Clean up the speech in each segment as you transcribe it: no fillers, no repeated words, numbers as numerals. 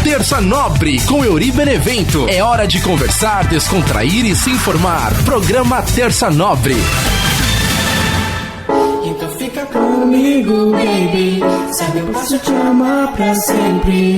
Terça Nobre com Euri Benevento. É hora de conversar, descontrair e se informar. Programa Terça Nobre. Então fica comigo, baby. Sabe, eu posso te amar pra sempre.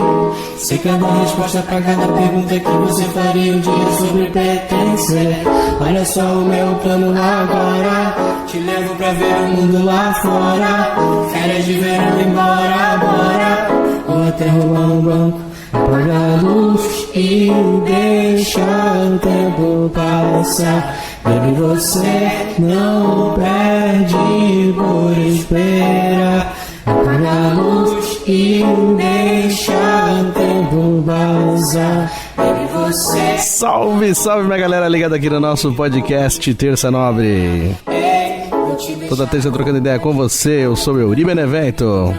Sei cada resposta pra cada pergunta que você faria um dia sobre pertencer. Olha só o meu plano agora. Te levo pra ver o mundo lá fora. Férias de verão, embora, bora. Ou até roubar um banco. Apaga a luz e deixa o tempo passar. Baby, você não perde por esperar. Apaga a luz e deixa o tempo passar. Baby, você... Salve, salve minha galera ligada aqui no nosso podcast Terça Nobre. Toda terça trocando ideia com você, eu sou o Euri Benevento.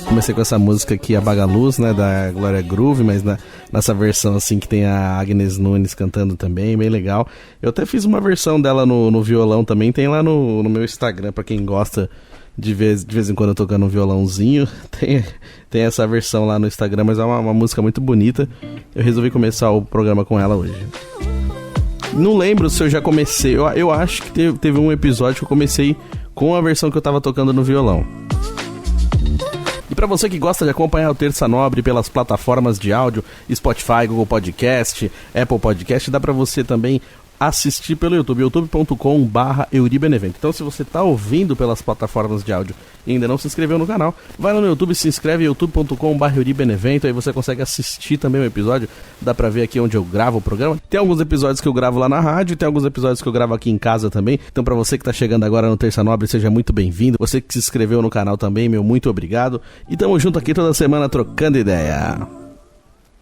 Comecei com essa música aqui, Apaga a Luz, né, da Glória Groove, mas nessa versão assim que tem a Agnes Nunes cantando também, bem legal. Eu até fiz uma versão dela no violão também, tem lá no meu Instagram, pra quem gosta de vez em quando eu tocando um violãozinho, tem essa versão lá no Instagram, mas é uma música muito bonita. Eu resolvi começar o programa com ela hoje. Não lembro se eu já comecei, eu acho que teve um episódio que eu comecei com a versão que eu tava tocando no violão. E pra você que gosta de acompanhar o Terça Nobre pelas plataformas de áudio, Spotify, Google Podcast, Apple Podcast, dá pra você também assistir pelo YouTube, youtube.com/euribenevento. Então se você tá ouvindo pelas plataformas de áudio e ainda não se inscreveu no canal, vai lá no YouTube, se inscreve, youtube.com/euribenevento, aí você consegue assistir também o episódio, dá pra ver aqui onde eu gravo o programa. Tem alguns episódios que eu gravo lá na rádio, tem alguns episódios que eu gravo aqui em casa também, então pra você que tá chegando agora no Terça Nobre, seja muito bem-vindo, você que se inscreveu no canal também, meu muito obrigado, e tamo junto aqui toda semana trocando ideia.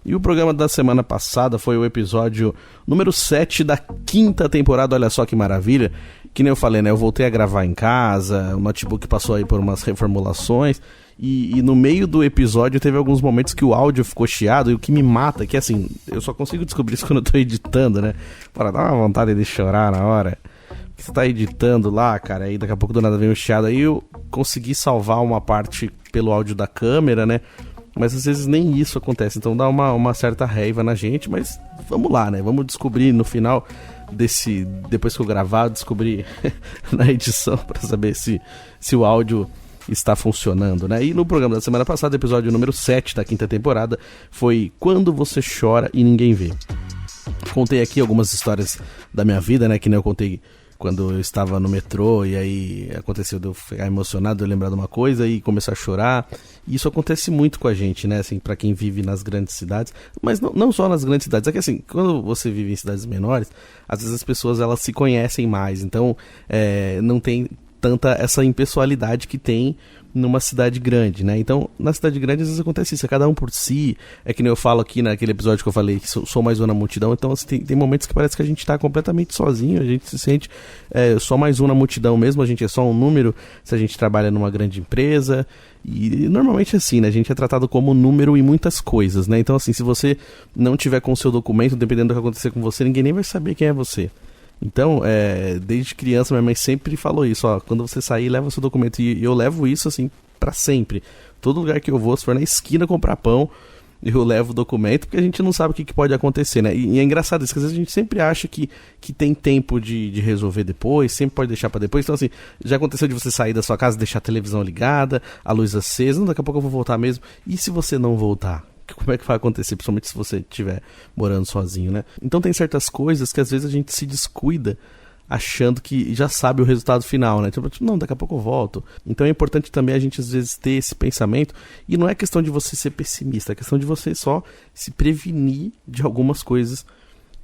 E o programa da semana passada foi o episódio número 7 da 5ª temporada, olha só que maravilha. Que nem eu falei, né, eu voltei a gravar em casa, o notebook passou aí por umas reformulações, e no meio do episódio teve alguns momentos que o áudio ficou chiado, e o que me mata, que assim, eu só consigo descobrir isso quando eu tô editando, né, para dar uma vontade de chorar na hora. Porque você tá editando lá, cara, aí daqui a pouco do nada vem o chiado, aí eu consegui salvar uma parte pelo áudio da câmera, né, mas às vezes nem isso acontece, então dá uma certa raiva na gente, mas vamos lá, né? Vamos descobrir no final depois que eu gravar, descobrir na edição pra saber se o áudio está funcionando, né? E no programa da semana passada, episódio número 7 da 5ª temporada, foi Quando Você Chora e Ninguém Vê. Contei aqui algumas histórias da minha vida, né? Que nem eu contei quando eu estava no metrô e aí aconteceu de eu ficar emocionado, eu lembrar de uma coisa e começar a chorar. E isso acontece muito com a gente, né, assim, pra quem vive nas grandes cidades, mas não só nas grandes cidades, é que assim, quando você vive em cidades menores, às vezes as pessoas elas se conhecem mais, então não tem tanta essa impessoalidade que tem numa cidade grande, né? Então, na cidade grande, às vezes acontece isso, é cada um por si, é que nem eu falo aqui naquele episódio que eu falei que sou mais um na multidão, então assim, tem momentos que parece que a gente tá completamente sozinho, a gente se sente só mais um na multidão mesmo, a gente é só um número, se a gente trabalha numa grande empresa, e normalmente é assim, né? A gente é tratado como número em muitas coisas, né? Então, assim, se você não tiver com o seu documento, dependendo do que acontecer com você, ninguém nem vai saber quem é você. Então, desde criança, minha mãe sempre falou isso, ó, quando você sair, leva seu documento, e eu levo isso, assim, pra sempre. Todo lugar que eu vou, se for na esquina comprar pão, eu levo o documento, porque a gente não sabe o que pode acontecer, né? E é engraçado isso, que às vezes a gente sempre acha que tem tempo de resolver depois, sempre pode deixar pra depois. Então, assim, já aconteceu de você sair da sua casa, deixar a televisão ligada, a luz acesa, não, daqui a pouco eu vou voltar mesmo. E se você não voltar? Como é que vai acontecer, principalmente se você estiver morando sozinho, né? Então tem certas coisas que às vezes a gente se descuida achando que já sabe o resultado final, né? Tipo, não, daqui a pouco eu volto. Então é importante também a gente às vezes ter esse pensamento, e não é questão de você ser pessimista, é questão de você só se prevenir de algumas coisas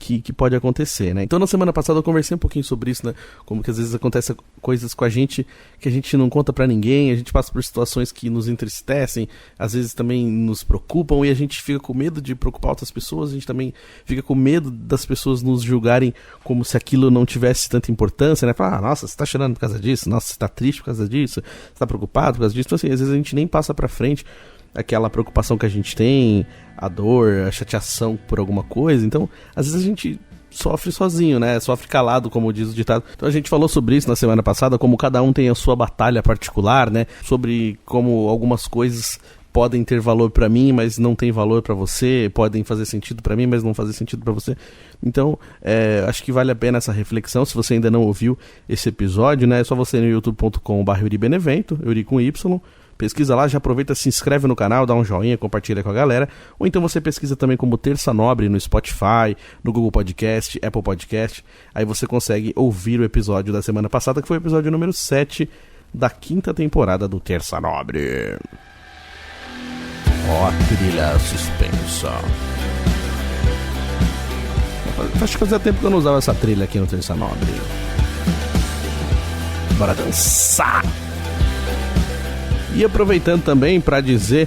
que pode acontecer, né? Então na semana passada eu conversei um pouquinho sobre isso, né? Como que às vezes acontecem coisas com a gente que a gente não conta pra ninguém, a gente passa por situações que nos entristecem, às vezes também nos preocupam, e a gente fica com medo de preocupar outras pessoas, a gente também fica com medo das pessoas nos julgarem como se aquilo não tivesse tanta importância, né? Falar, nossa, você tá chorando por causa disso, nossa, você tá triste por causa disso, você tá preocupado por causa disso. Então assim, às vezes a gente nem passa pra frente aquela preocupação que a gente tem, a dor, a chateação por alguma coisa. Então, às vezes a gente sofre sozinho, né? Sofre calado, como diz o ditado. Então a gente falou sobre isso na semana passada, como cada um tem a sua batalha particular, né? Sobre como algumas coisas podem ter valor pra mim, mas não tem valor pra você, podem fazer sentido pra mim, mas não fazer sentido pra você. Então, acho que vale a pena essa reflexão. Se você ainda não ouviu esse episódio, né, é só você ir no youtube.com/euribenevento, Euri com Y, pesquisa lá, já aproveita, se inscreve no canal, dá um joinha, compartilha com a galera, ou então você pesquisa também como Terça Nobre no Spotify, no Google Podcast, Apple Podcast, aí você consegue ouvir o episódio da semana passada, que foi o episódio número 7 da 5ª temporada do Terça Nobre. Ó, trilha suspensa. Acho que fazia tempo que eu não usava essa trilha aqui no Terça Nobre. Bora dançar! E aproveitando também para dizer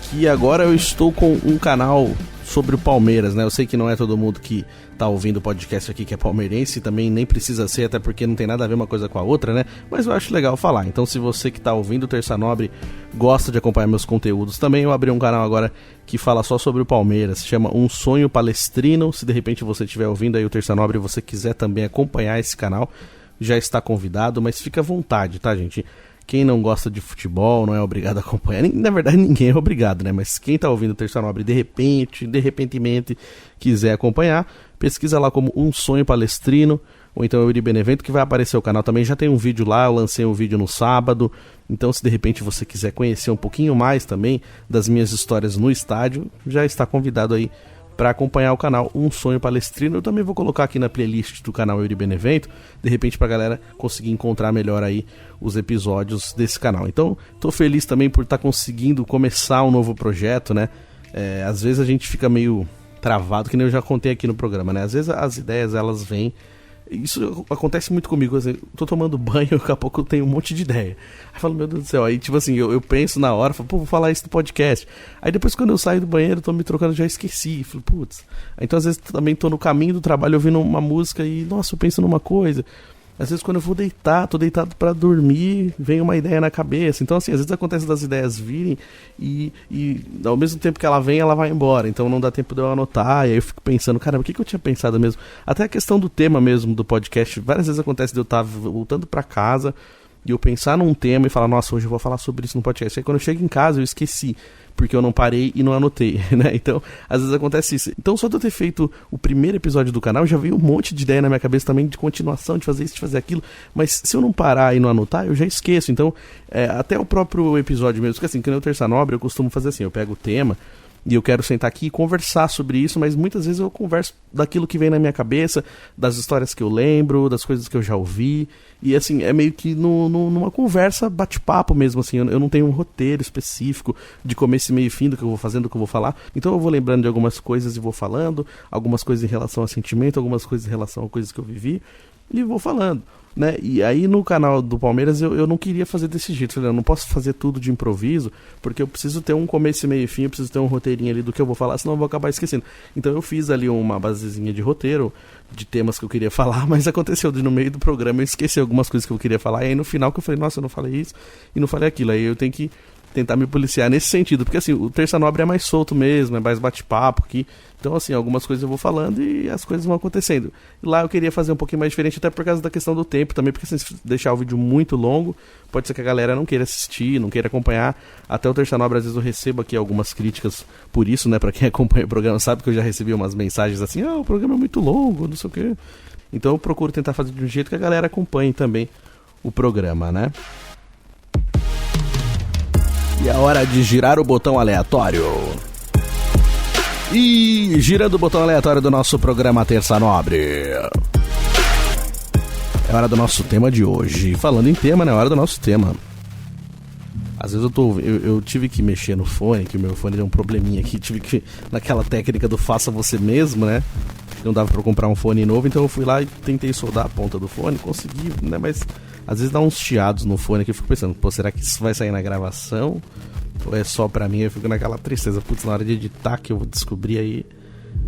que agora eu estou com um canal sobre o Palmeiras, né? Eu sei que não é todo mundo que tá ouvindo o podcast aqui que é palmeirense, também nem precisa ser, até porque não tem nada a ver uma coisa com a outra, né? Mas eu acho legal falar. Então, se você que tá ouvindo o Terça Nobre gosta de acompanhar meus conteúdos também, eu abri um canal agora que fala só sobre o Palmeiras, se chama Um Sonho Palestrino. Se de repente você estiver ouvindo aí o Terça Nobre e você quiser também acompanhar esse canal, já está convidado, mas fica à vontade, tá, gente? Quem não gosta de futebol não é obrigado a acompanhar. Na verdade, ninguém é obrigado, né? Mas quem tá ouvindo o Terça Nobre de repentemente quiser acompanhar, pesquisa lá como Um Sonho Palestrino, ou então Euri Benevento, que vai aparecer o canal também. Já tem um vídeo lá, eu lancei um vídeo no sábado. Então, se de repente você quiser conhecer um pouquinho mais também das minhas histórias no estádio, já está convidado aí para acompanhar o canal Um Sonho Palestrino. Eu também vou colocar aqui na playlist do canal Euri Benevento, de repente pra galera conseguir encontrar melhor aí os episódios desse canal. Então, tô feliz também por estar conseguindo começar um novo projeto, né? Às vezes a gente fica meio travado, que nem eu já contei aqui no programa, né? Às vezes as ideias, elas vêm. Isso acontece muito comigo, assim, tô tomando banho, daqui a pouco eu tenho um monte de ideia. Aí eu falo, meu Deus do céu, aí tipo assim, eu penso na hora, falo, pô, vou falar isso no podcast. Aí depois quando eu saio do banheiro, tô me trocando, já esqueci, falo, putz. Então às vezes também tô no caminho do trabalho ouvindo uma música e, nossa, eu penso numa coisa. Às vezes quando eu vou deitar, tô deitado pra dormir, vem uma ideia na cabeça. Então assim, às vezes acontece das ideias virem e ao mesmo tempo que ela vem, ela vai embora. Então não dá tempo de eu anotar, e aí eu fico pensando, caramba, o que eu tinha pensado mesmo? Até a questão do tema mesmo do podcast, várias vezes acontece de eu estar voltando pra casa e eu pensar num tema e falar, nossa, hoje eu vou falar sobre isso no podcast. Aí quando eu chego em casa eu esqueci, porque eu não parei e não anotei, né? Então, às vezes acontece isso. Então, só de eu ter feito o primeiro episódio do canal, já veio um monte de ideia na minha cabeça também, de continuação, de fazer isso, de fazer aquilo. Mas se eu não parar e não anotar, eu já esqueço. Então, até o próprio episódio mesmo, porque assim, que nem o Terça Nobre, eu costumo fazer assim, eu pego o tema e eu quero sentar aqui e conversar sobre isso, mas muitas vezes eu converso daquilo que vem na minha cabeça, das histórias que eu lembro, das coisas que eu já ouvi, e assim, é meio que numa conversa, bate-papo mesmo, assim, eu não tenho um roteiro específico de começo, meio e fim do que eu vou fazendo, do que eu vou falar, então eu vou lembrando de algumas coisas e vou falando, algumas coisas em relação a sentimento, algumas coisas em relação a coisas que eu vivi, e vou falando, né? E aí no canal do Palmeiras eu não queria fazer desse jeito, eu não posso fazer tudo de improviso, porque eu preciso ter um começo, meio e fim, eu preciso ter um roteirinho ali do que eu vou falar, senão eu vou acabar esquecendo. Então eu fiz ali uma basezinha de roteiro, de temas que eu queria falar, mas aconteceu de no meio do programa eu esqueci algumas coisas que eu queria falar, e aí no final que eu falei, nossa, eu não falei isso e não falei aquilo, aí eu tenho que tentar me policiar nesse sentido, porque assim, o Terça Nobre é mais solto mesmo, é mais bate-papo aqui, então assim, algumas coisas eu vou falando e as coisas vão acontecendo. E lá eu queria fazer um pouquinho mais diferente, até por causa da questão do tempo também, porque se deixar o vídeo muito longo, pode ser que a galera não queira assistir, não queira acompanhar. Até o Terça Nobre, às vezes eu recebo aqui algumas críticas por isso, né, pra quem acompanha o programa sabe que eu já recebi umas mensagens assim, o programa é muito longo, não sei o quê. Então eu procuro tentar fazer de um jeito que a galera acompanhe também o programa, né. E é hora de girar o botão aleatório. E girando o botão aleatório do nosso programa Terça Nobre. É hora do nosso tema de hoje. Falando em tema, né? É hora do nosso tema. Às vezes eu tive que mexer no fone, que o meu fone deu um probleminha aqui. Tive que, naquela técnica do faça você mesmo, né? Não dava pra comprar um fone novo, então eu fui lá e tentei soldar a ponta do fone. Consegui, né? Mas às vezes dá uns chiados no fone que eu fico pensando, pô, será que isso vai sair na gravação? Ou é só pra mim? Eu fico naquela tristeza, putz, na hora de editar que eu vou descobrir aí.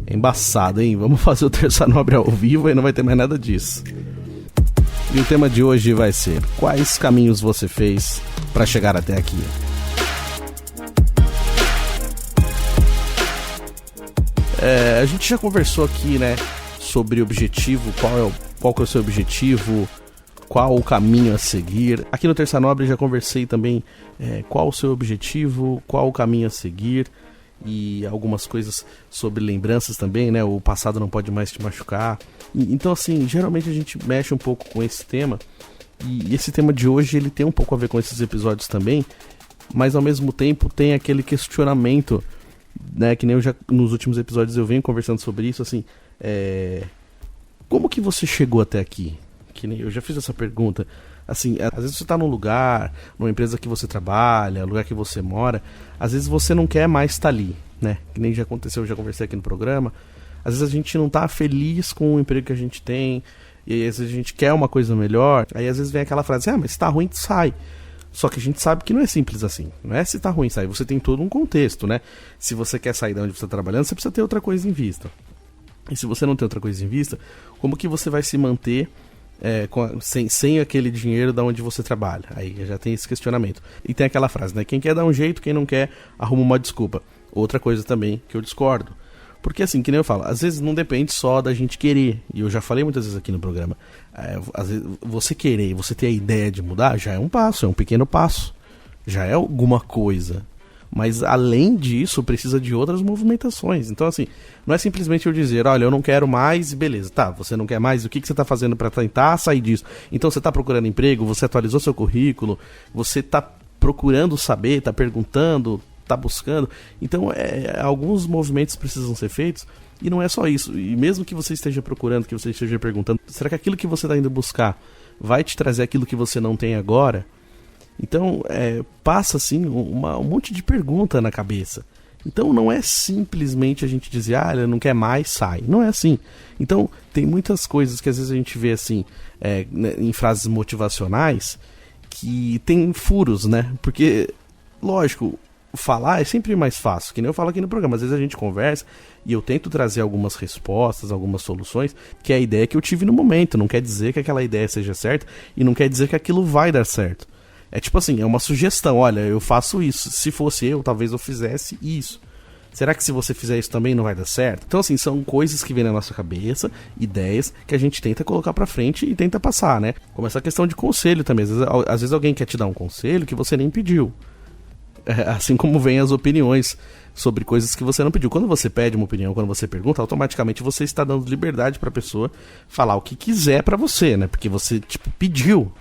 É embaçado, hein? Vamos fazer o Terça Nobre ao vivo e não vai ter mais nada disso. E o tema de hoje vai ser: quais caminhos você fez pra chegar até aqui? A gente já conversou aqui, né, sobre objetivo, qual que é o seu objetivo, qual o caminho a seguir. Aqui no Terça Nobre já conversei também qual o seu objetivo, qual o caminho a seguir, e algumas coisas sobre lembranças também, né? O passado não pode mais te machucar. Então, assim, geralmente a gente mexe um pouco com esse tema, e esse tema de hoje ele tem um pouco a ver com esses episódios também, mas ao mesmo tempo tem aquele questionamento, né? Que nem eu já nos últimos episódios eu venho conversando sobre isso, assim, como que você chegou até aqui? Que nem eu já fiz essa pergunta. Assim, às vezes você está num lugar, numa empresa que você trabalha, lugar que você mora, às vezes você não quer mais estar ali, né? Que nem já aconteceu, eu já conversei aqui no programa. Às vezes a gente não está feliz com o emprego que a gente tem, e aí, às vezes a gente quer uma coisa melhor, aí às vezes vem aquela frase, mas se tá ruim, sai. Só que a gente sabe que não é simples assim. Não é se tá ruim, sai. Você tem todo um contexto, né? Se você quer sair de onde você está trabalhando, você precisa ter outra coisa em vista. E se você não tem outra coisa em vista, como que você vai se manter sem aquele dinheiro da onde você trabalha? Aí já tem esse questionamento. E tem aquela frase, né? Quem quer dá um jeito, quem não quer arruma uma desculpa. Outra coisa também que eu discordo. Porque assim, que nem eu falo, às vezes não depende só da gente querer. E eu já falei muitas vezes aqui no programa. Às vezes você querer e você ter a ideia de mudar, já é um passo, é um pequeno passo. Já é alguma coisa. Mas além disso, precisa de outras movimentações. Então assim, não é simplesmente eu dizer, olha, eu não quero mais e beleza. Tá, você não quer mais, o que você está fazendo para tentar sair disso? Então você está procurando emprego, você atualizou seu currículo, você está procurando saber, está perguntando, está buscando. Então alguns movimentos precisam ser feitos e não é só isso. E mesmo que você esteja procurando, que você esteja perguntando, será que aquilo que você está indo buscar vai te trazer aquilo que você não tem agora? Então, passa assim um monte de pergunta na cabeça. Então não é simplesmente a gente dizer, não quer mais, sai. Não é assim. Então tem muitas coisas que às vezes a gente vê assim, em frases motivacionais, que tem furos, né? Porque, lógico, falar é sempre mais fácil, que nem eu falo aqui no programa. Às vezes a gente conversa e eu tento trazer algumas respostas, algumas soluções, que é a ideia que eu tive no momento. Não quer dizer que aquela ideia seja certa e não quer dizer que aquilo vai dar certo. É tipo assim, é uma sugestão, olha, eu faço isso, se fosse eu, talvez eu fizesse isso. Será que se você fizer isso também não vai dar certo? Então assim, são coisas que vêm na nossa cabeça, ideias que a gente tenta colocar pra frente e tenta passar, né? Como essa questão de conselho também, às vezes alguém quer te dar um conselho que você nem pediu. Assim como vem as opiniões sobre coisas que você não pediu. Quando você pede uma opinião, quando você pergunta, automaticamente você está dando liberdade pra pessoa falar o que quiser pra você, né? Porque você, pediu.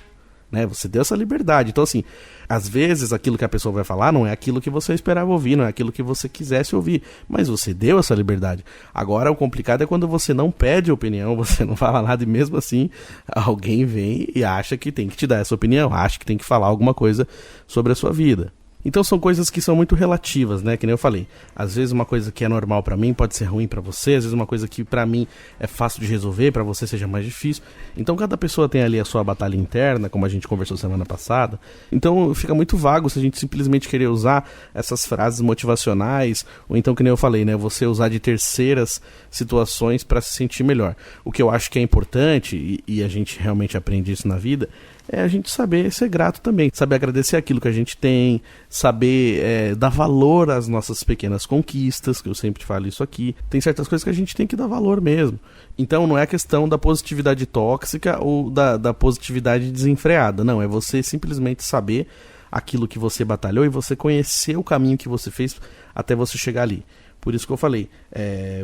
Né? Você deu essa liberdade. Então assim, às vezes aquilo que a pessoa vai falar não é aquilo que você esperava ouvir, não é aquilo que você quisesse ouvir, mas você deu essa liberdade. Agora o complicado é quando você não pede opinião, você não fala nada e mesmo assim alguém vem e acha que tem que te dar essa opinião, acha que tem que falar alguma coisa sobre a sua vida. Então são coisas que são muito relativas, né? Que nem eu falei. Às vezes uma coisa que é normal pra mim pode ser ruim pra você. Às vezes uma coisa que pra mim é fácil de resolver, pra você seja mais difícil. Então cada pessoa tem ali a sua batalha interna, como a gente conversou semana passada. Então fica muito vago se a gente simplesmente querer usar essas frases motivacionais. Ou então, que nem eu falei, né? Você usar de terceiras situações pra se sentir melhor. O que eu acho que é importante, e a gente realmente aprende isso na vida, é a gente saber ser grato também, saber agradecer aquilo que a gente tem, saber dar valor às nossas pequenas conquistas, que eu sempre falo isso aqui. Tem certas coisas que a gente tem que dar valor mesmo. Então não é a questão da positividade tóxica ou da positividade desenfreada, não, é você simplesmente saber aquilo que você batalhou e você conhecer o caminho que você fez até você chegar ali. Por isso que eu falei,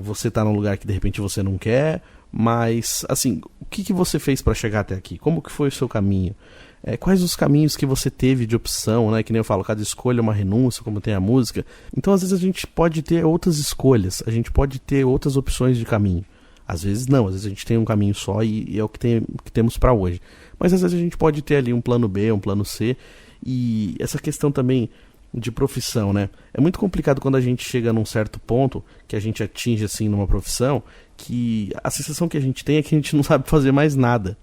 você tá num lugar que de repente você não quer, mas, assim, o que você fez para chegar até aqui? Como que foi o seu caminho? Quais os caminhos que você teve de opção, né? Que nem eu falo, cada escolha é uma renúncia, como tem a música. Então, às vezes, a gente pode ter outras escolhas, a gente pode ter outras opções de caminho. Às vezes não, às vezes a gente tem um caminho só e é o que temos para hoje. Mas às vezes a gente pode ter ali um plano B, um plano C. E essa questão também de profissão, né? É muito complicado quando a gente chega num certo ponto que a gente atinge assim numa profissão, que a sensação que a gente tem é que a gente não sabe fazer mais nada.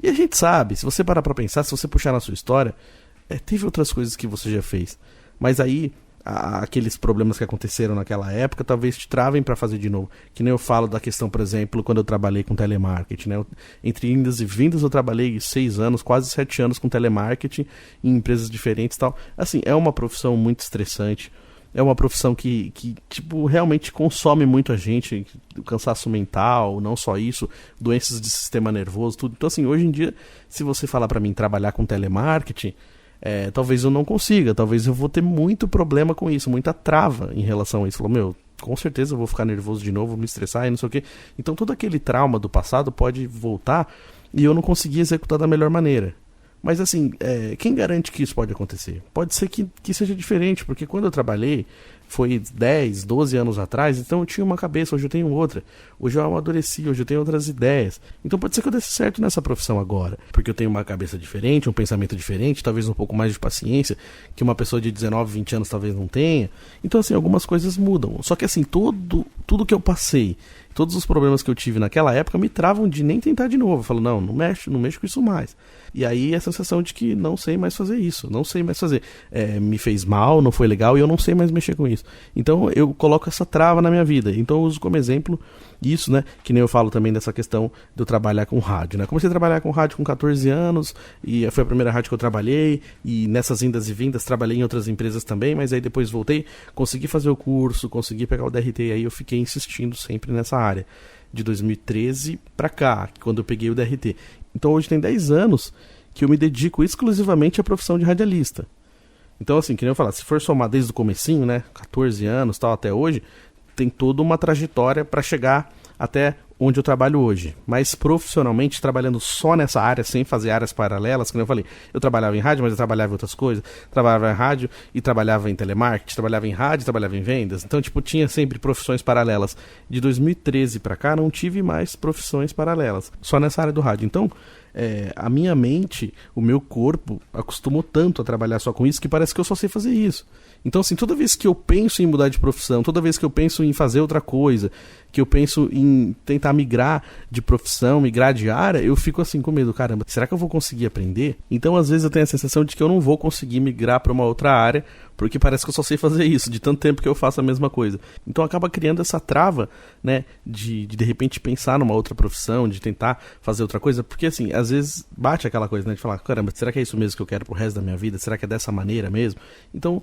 E a gente sabe, se você parar pra pensar, se você puxar na sua história, teve outras coisas que você já fez. Mas aí, aqueles problemas que aconteceram naquela época, talvez te travem pra fazer de novo. Que nem eu falo da questão, por exemplo, quando eu trabalhei com telemarketing, né? Entre indas e vindas eu trabalhei 6 anos, quase 7 anos com telemarketing, em empresas diferentes e tal. Assim, é uma profissão muito estressante. é uma profissão que tipo, realmente consome muito a gente, o cansaço mental, não só isso, doenças de sistema nervoso, tudo. Então, assim, hoje em dia, se você falar pra mim trabalhar com telemarketing, talvez eu não consiga, talvez eu vou ter muito problema com isso, muita trava em relação a isso. Falou, meu, com certeza eu vou ficar nervoso de novo, vou me estressar e não sei o quê. Então todo aquele trauma do passado pode voltar e eu não conseguir executar da melhor maneira. Mas assim, quem garante que isso pode acontecer? Pode ser que seja diferente, porque quando eu trabalhei, foi 10, 12 anos atrás, então eu tinha uma cabeça, hoje eu tenho outra. Hoje eu amadureci, hoje eu tenho outras ideias. Então pode ser que eu desse certo nessa profissão agora, porque eu tenho uma cabeça diferente, um pensamento diferente, talvez um pouco mais de paciência, que uma pessoa de 19, 20 anos talvez não tenha. Então assim, algumas coisas mudam. Só que assim, tudo que eu passei, todos os problemas que eu tive naquela época me travam de nem tentar de novo. Eu falo, não mexo com isso mais. E aí a sensação de que não sei mais fazer isso, não sei mais fazer. Me fez mal, não foi legal e eu não sei mais mexer com isso. Então eu coloco essa trava na minha vida. Então eu uso como exemplo isso, né? Que nem eu falo também dessa questão de eu trabalhar com rádio, né? Comecei a trabalhar com rádio com 14 anos e foi a primeira rádio que eu trabalhei. E nessas indas e vindas trabalhei em outras empresas também, mas aí depois voltei, consegui fazer o curso, consegui pegar o DRT e aí eu fiquei insistindo sempre nessa área. De 2013 pra cá, quando eu peguei o DRT. Então hoje tem 10 anos que eu me dedico exclusivamente à profissão de radialista. Então assim, que nem eu falar, se for somar desde o comecinho, né, 14 anos, tal, até hoje, tem toda uma trajetória para chegar até onde eu trabalho hoje. Mas profissionalmente, trabalhando só nessa área, sem fazer áreas paralelas, como eu falei, eu trabalhava em rádio, mas eu trabalhava em outras coisas, trabalhava em rádio e trabalhava em telemarketing, trabalhava em rádio, trabalhava em vendas. Então, tipo, tinha sempre profissões paralelas. De 2013 para cá, não tive mais profissões paralelas, só nessa área do rádio. Então, a minha mente, o meu corpo, acostumou tanto a trabalhar só com isso, que parece que eu só sei fazer isso. Então, assim, toda vez que eu penso em mudar de profissão, toda vez que eu penso em fazer outra coisa, que eu penso em tentar migrar de profissão, migrar de área, eu fico assim com medo, caramba, será que eu vou conseguir aprender? Então, às vezes eu tenho a sensação de que eu não vou conseguir migrar para uma outra área, porque parece que eu só sei fazer isso, de tanto tempo que eu faço a mesma coisa. Então acaba criando essa trava, né, de repente pensar numa outra profissão, de tentar fazer outra coisa, porque assim, às vezes bate aquela coisa, né, de falar, caramba, será que é isso mesmo que eu quero pro resto da minha vida? Será que é dessa maneira mesmo? Então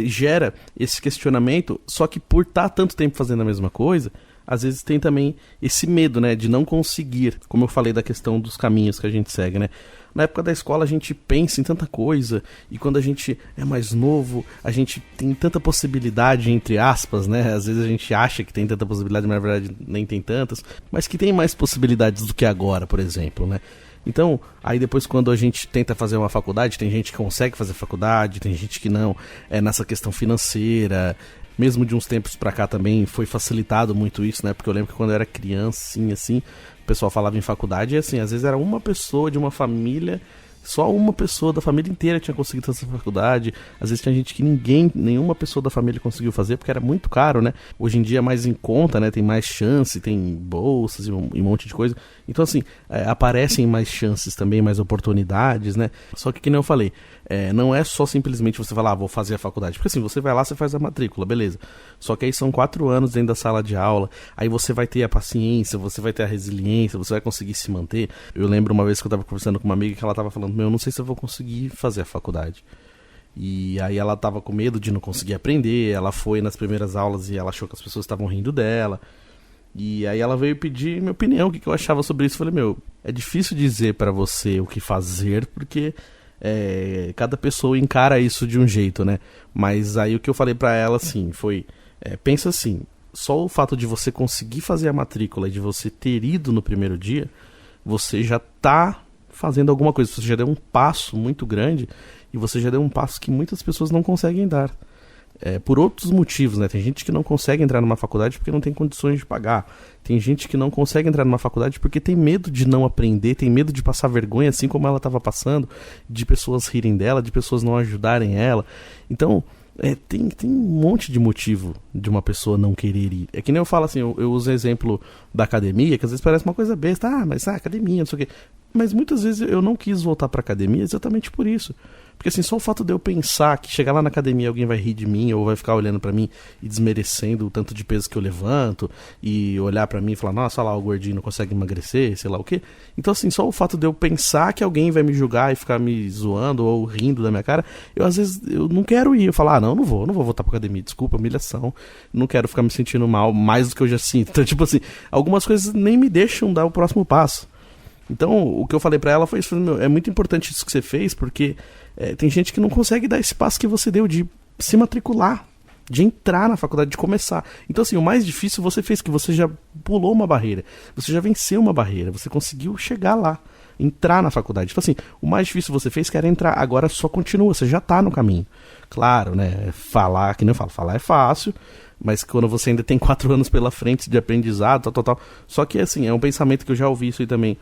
gera esse questionamento, só que por estar tanto tempo fazendo a mesma coisa, às vezes tem também esse medo, né, de não conseguir, como eu falei da questão dos caminhos que a gente segue, né. Na época da escola a gente pensa em tanta coisa, e quando a gente é mais novo, a gente tem tanta possibilidade, entre aspas, né, às vezes a gente acha que tem tanta possibilidade, mas na verdade nem tem tantas, mas que tem mais possibilidades do que agora, por exemplo, né. Então, aí depois quando a gente tenta fazer uma faculdade, tem gente que consegue fazer faculdade, tem gente que não, nessa questão financeira, mesmo de uns tempos pra cá também foi facilitado muito isso, né, porque eu lembro que quando eu era criancinha, assim, o pessoal falava em faculdade e assim, às vezes era uma pessoa de uma família, só uma pessoa da família inteira tinha conseguido fazer faculdade. Às vezes tinha gente que nenhuma pessoa da família conseguiu fazer, porque era muito caro, né? Hoje em dia é mais em conta, né? Tem mais chance, tem bolsas e um monte de coisa. Então assim, aparecem mais chances também, mais oportunidades, né? Só que nem eu falei, não é só simplesmente você falar, vou fazer a faculdade. Porque assim, você vai lá, você faz a matrícula, beleza. Só que aí são 4 anos dentro da sala de aula, aí você vai ter a paciência, você vai ter a resiliência, você vai conseguir se manter. Eu lembro uma vez que eu tava conversando com uma amiga que ela tava falando, eu não sei se eu vou conseguir fazer a faculdade. E aí ela tava com medo de não conseguir aprender, ela foi nas primeiras aulas e ela achou que as pessoas estavam rindo dela. E aí ela veio pedir minha opinião, o que eu achava sobre isso. Eu falei, é difícil dizer pra você o que fazer, porque cada pessoa encara isso de um jeito, né? Mas aí o que eu falei pra ela, assim, foi, pensa assim, só o fato de você conseguir fazer a matrícula e de você ter ido no primeiro dia, você já tá fazendo alguma coisa, você já deu um passo muito grande e você já deu um passo que muitas pessoas não conseguem dar. Por outros motivos, né? Tem gente que não consegue entrar numa faculdade porque não tem condições de pagar. Tem gente que não consegue entrar numa faculdade porque tem medo de não aprender, tem medo de passar vergonha, assim como ela estava passando, de pessoas rirem dela, de pessoas não ajudarem ela. Então, tem um monte de motivo de uma pessoa não querer ir. É que nem eu falo assim, eu uso o exemplo da academia, que às vezes parece uma coisa besta, mas academia, não sei o quê. Mas muitas vezes eu não quis voltar pra academia exatamente por isso. Porque assim, só o fato de eu pensar que chegar lá na academia alguém vai rir de mim ou vai ficar olhando pra mim e desmerecendo o tanto de peso que eu levanto e olhar pra mim e falar, nossa, olha lá, o gordinho não consegue emagrecer, sei lá o quê. Então assim, só o fato de eu pensar que alguém vai me julgar e ficar me zoando ou rindo da minha cara, eu às vezes eu não quero ir. Eu falo, não vou voltar pra academia, desculpa, humilhação, não quero ficar me sentindo mal mais do que eu já sinto. Então tipo assim, algumas coisas nem me deixam dar o próximo passo. Então, o que eu falei pra ela foi isso, é muito importante isso que você fez, porque tem gente que não consegue dar esse passo que você deu de se matricular, de entrar na faculdade, de começar. Então, assim, o mais difícil você fez, que você já pulou uma barreira, você já venceu uma barreira, você conseguiu chegar lá, entrar na faculdade. Tipo assim, o mais difícil você fez que era entrar, agora só continua, você já tá no caminho. Claro, né, falar, que nem eu falo, falar é fácil, mas quando você ainda tem 4 anos pela frente de aprendizado, tal. Só que, assim, é um pensamento que eu já ouvi isso aí também,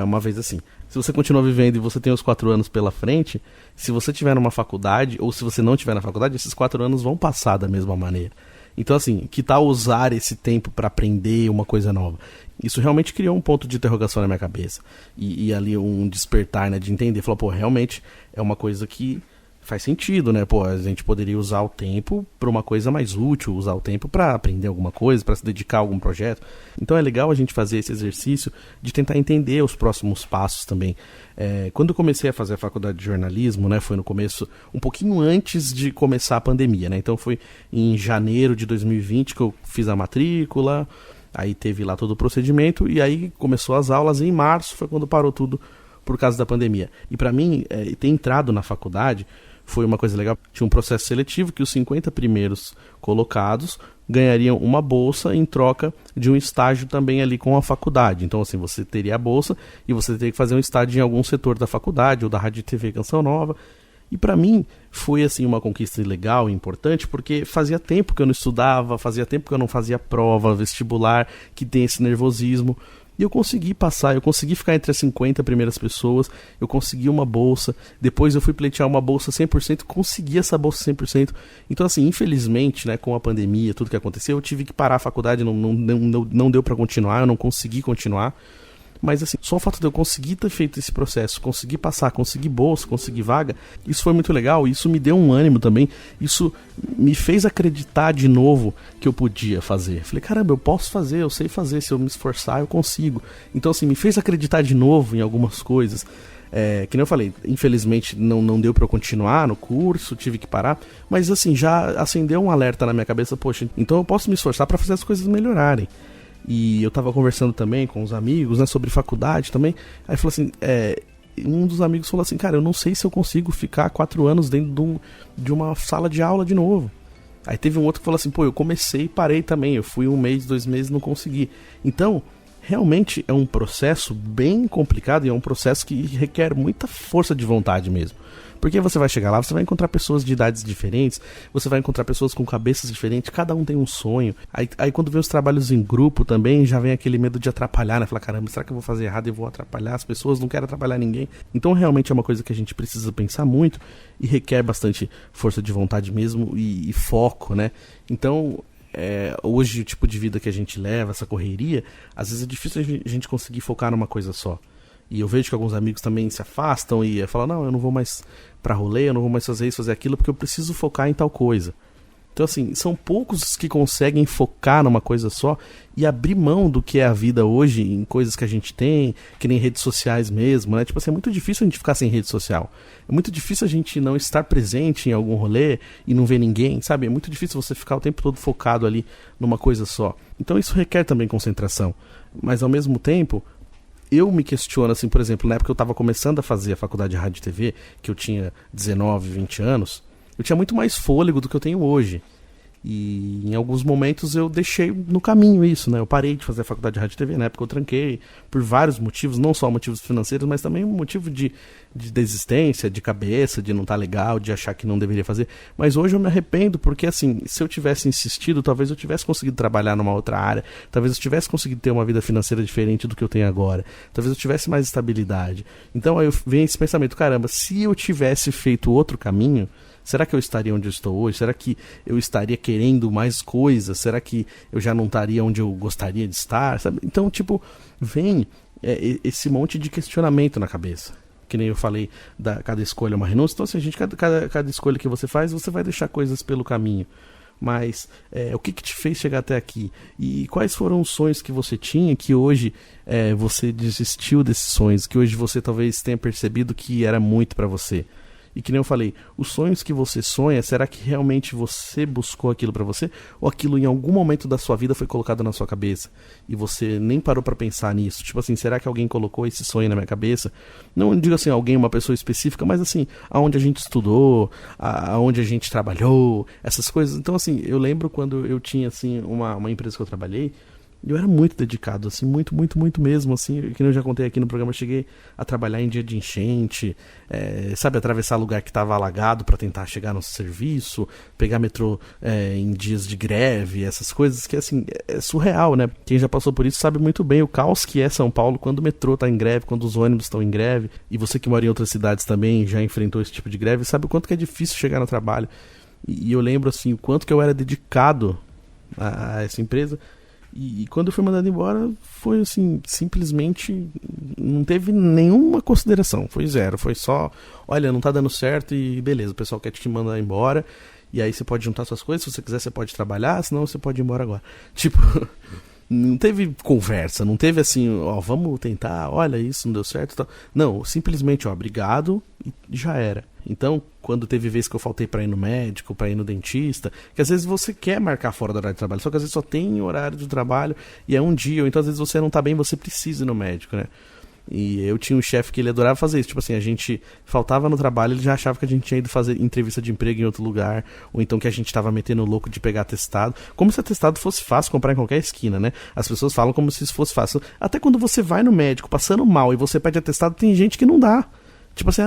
uma vez assim. Se você continua vivendo e você tem os 4 anos pela frente, se você tiver numa faculdade, ou se você não tiver na faculdade, esses 4 anos vão passar da mesma maneira. Então, assim, que tal usar esse tempo para aprender uma coisa nova? Isso realmente criou um ponto de interrogação na minha cabeça. E ali um despertar, né, de entender. Falou, pô, realmente é uma coisa que faz sentido, né? Pô, a gente poderia usar o tempo para uma coisa mais útil, usar o tempo para aprender alguma coisa, para se dedicar a algum projeto. Então é legal a gente fazer esse exercício de tentar entender os próximos passos também. Quando eu comecei a fazer a faculdade de jornalismo, né, foi no começo, um pouquinho antes de começar a pandemia, né? Então foi em janeiro de 2020 que eu fiz a matrícula, aí teve lá todo o procedimento, e aí começou as aulas, e em março foi quando parou tudo por causa da pandemia. E para mim, ter entrado na faculdade foi uma coisa legal. Tinha um processo seletivo que os 50 primeiros colocados ganhariam uma bolsa em troca de um estágio também ali com a faculdade. Então, assim, você teria a bolsa e você teria que fazer um estágio em algum setor da faculdade ou da Rádio e TV Canção Nova. E para mim foi assim uma conquista legal e importante, porque fazia tempo que eu não estudava, fazia tempo que eu não fazia prova, vestibular, que tem esse nervosismo. E eu consegui passar, eu consegui ficar entre as 50 primeiras pessoas, eu consegui uma bolsa, depois eu fui pleitear uma bolsa 100%, consegui essa bolsa 100%. Então, assim, infelizmente, né, com a pandemia, tudo que aconteceu, eu tive que parar a faculdade, não deu pra continuar, eu não consegui continuar. Mas assim, só o fato de eu conseguir ter feito esse processo, conseguir passar, conseguir bolsa, conseguir vaga, isso foi muito legal, isso me deu um ânimo também, isso me fez acreditar de novo que eu podia fazer. Falei, caramba, eu posso fazer, eu sei fazer, se eu me esforçar eu consigo. Então assim, me fez acreditar de novo em algumas coisas. Que nem eu falei, infelizmente não deu pra eu continuar no curso, tive que parar, mas assim, já acendeu um alerta na minha cabeça, poxa, então eu posso me esforçar pra fazer as coisas melhorarem. E eu tava conversando também com os amigos, né, sobre faculdade também. Aí falou assim, um dos amigos falou assim, cara, eu não sei se eu consigo ficar 4 anos dentro de uma sala de aula de novo. Aí teve um outro que falou assim, pô, eu comecei e parei também, eu fui 1 mês, 2 meses, não consegui. Então, realmente é um processo bem complicado e é um processo que requer muita força de vontade mesmo. Porque você vai chegar lá, você vai encontrar pessoas de idades diferentes, você vai encontrar pessoas com cabeças diferentes, cada um tem um sonho. Aí quando vem os trabalhos em grupo também, já vem aquele medo de atrapalhar, né? Falar, caramba, será que eu vou fazer errado e vou atrapalhar as pessoas? Não quero atrapalhar ninguém. Então realmente é uma coisa que a gente precisa pensar muito e requer bastante força de vontade mesmo e foco, né? Então, hoje o tipo de vida que a gente leva, essa correria, às vezes é difícil a gente conseguir focar numa coisa só. E eu vejo que alguns amigos também se afastam e falam, não, eu não vou mais pra rolê, eu não vou mais fazer isso, fazer aquilo, porque eu preciso focar em tal coisa. Então assim, são poucos que conseguem focar numa coisa só e abrir mão do que é a vida hoje em coisas que a gente tem, que nem redes sociais mesmo, né? Tipo assim, é muito difícil a gente ficar sem rede social. É muito difícil a gente não estar presente em algum rolê e não ver ninguém, sabe? É muito difícil você ficar o tempo todo focado ali numa coisa só. Então isso requer também concentração. Mas ao mesmo tempo, eu me questiono, assim, por exemplo, na época que eu estava começando a fazer a faculdade de rádio e TV, que eu tinha 19, 20 anos, eu tinha muito mais fôlego do que eu tenho hoje. E em alguns momentos eu deixei no caminho isso, né? Eu parei de fazer a faculdade de rádio e TV, na época eu tranquei por vários motivos, não só motivos financeiros, mas também um motivo de desistência, de cabeça, de não estar legal, de achar que não deveria fazer. Mas hoje eu me arrependo, porque assim, se eu tivesse insistido, talvez eu tivesse conseguido trabalhar numa outra área, talvez eu tivesse conseguido ter uma vida financeira diferente do que eu tenho agora, talvez eu tivesse mais estabilidade. Então aí vem esse pensamento, caramba, se eu tivesse feito outro caminho, será que eu estaria onde eu estou hoje? Será que eu estaria querendo mais coisas? Será que eu já não estaria onde eu gostaria de estar? Sabe? Então, tipo, vem esse monte de questionamento na cabeça. Que nem eu falei, cada escolha é uma renúncia. Então, assim, cada escolha que você faz, você vai deixar coisas pelo caminho. Mas o que te fez chegar até aqui? E quais foram os sonhos que você tinha que hoje você desistiu desses sonhos? Que hoje você talvez tenha percebido que era muito pra você? E que nem eu falei, os sonhos que você sonha, será que realmente você buscou aquilo pra você? Ou aquilo em algum momento da sua vida foi colocado na sua cabeça? E você nem parou pra pensar nisso? Tipo assim, será que alguém colocou esse sonho na minha cabeça? Não digo assim, alguém, uma pessoa específica, mas assim, aonde a gente estudou, aonde a gente trabalhou, essas coisas. Então assim, eu lembro quando eu tinha assim, uma empresa que eu trabalhei, eu era muito dedicado, assim, muito, muito, muito mesmo, assim, que eu já contei aqui no programa, eu cheguei a trabalhar em dia de enchente, sabe, atravessar lugar que estava alagado para tentar chegar no serviço, pegar metrô em dias de greve, essas coisas que, assim, é surreal, né? Quem já passou por isso sabe muito bem o caos que é São Paulo quando o metrô tá em greve, quando os ônibus estão em greve, e você que mora em outras cidades também já enfrentou esse tipo de greve, sabe o quanto que é difícil chegar no trabalho. E eu lembro, assim, o quanto que eu era dedicado a essa empresa. E quando eu fui mandado embora, foi assim, simplesmente não teve nenhuma consideração, foi zero, foi só, olha, não tá dando certo e beleza, o pessoal quer te mandar embora, e aí você pode juntar suas coisas, se você quiser você pode trabalhar, senão você pode ir embora agora. Tipo, não teve conversa, não teve assim, ó, vamos tentar, olha, isso não deu certo, tal. Não, simplesmente, ó, obrigado e já era. Então, quando teve vez que eu faltei pra ir no médico, pra ir no dentista, que às vezes você quer marcar fora do horário de trabalho, só que às vezes só tem horário de trabalho e é um dia, ou então às vezes você não tá bem, você precisa ir no médico, né? E eu tinha um chefe que ele adorava fazer isso, tipo assim, a gente faltava no trabalho, ele já achava que a gente tinha ido fazer entrevista de emprego em outro lugar, ou então que a gente tava metendo louco de pegar atestado, como se atestado fosse fácil comprar em qualquer esquina, né? As pessoas falam como se isso fosse fácil. Até quando você vai no médico passando mal e você pede atestado, tem gente que não dá. Tipo assim,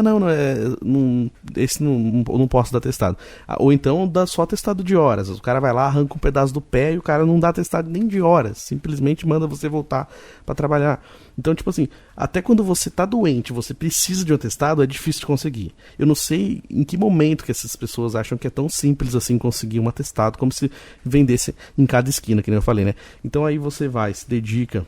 esse não posso dar atestado. Ou então dá só atestado de horas. O cara vai lá, arranca um pedaço do pé e o cara não dá atestado nem de horas. Simplesmente manda você voltar pra trabalhar. Então, tipo assim, até quando você tá doente, você precisa de um atestado, é difícil de conseguir. Eu não sei em que momento que essas pessoas acham que é tão simples assim conseguir um atestado, como se vendesse em cada esquina, que nem eu falei, né? Então aí você vai, se dedica.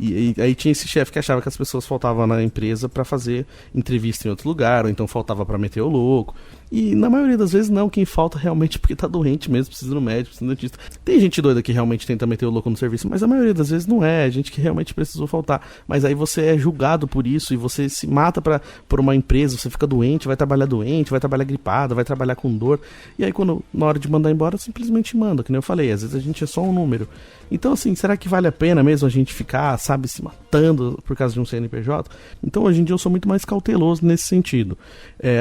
E aí tinha esse chefe que achava que as pessoas faltavam na empresa pra fazer entrevista em outro lugar, ou então faltava pra meter o louco. E na maioria das vezes não, quem falta realmente é porque tá doente mesmo, precisa ir no médico, precisa ir no dentista. Tem gente doida que realmente tenta meter o louco no serviço, mas a maioria das vezes não é, gente que realmente precisou faltar. Mas aí você é julgado por isso e você se mata por uma empresa, você fica doente, vai trabalhar gripado, vai trabalhar com dor. E aí quando na hora de mandar embora, simplesmente manda, que nem eu falei, às vezes a gente é só um número. Então assim, será que vale a pena mesmo a gente ficar, sabe, se matando por causa de um CNPJ? Então hoje em dia eu sou muito mais cauteloso nesse sentido.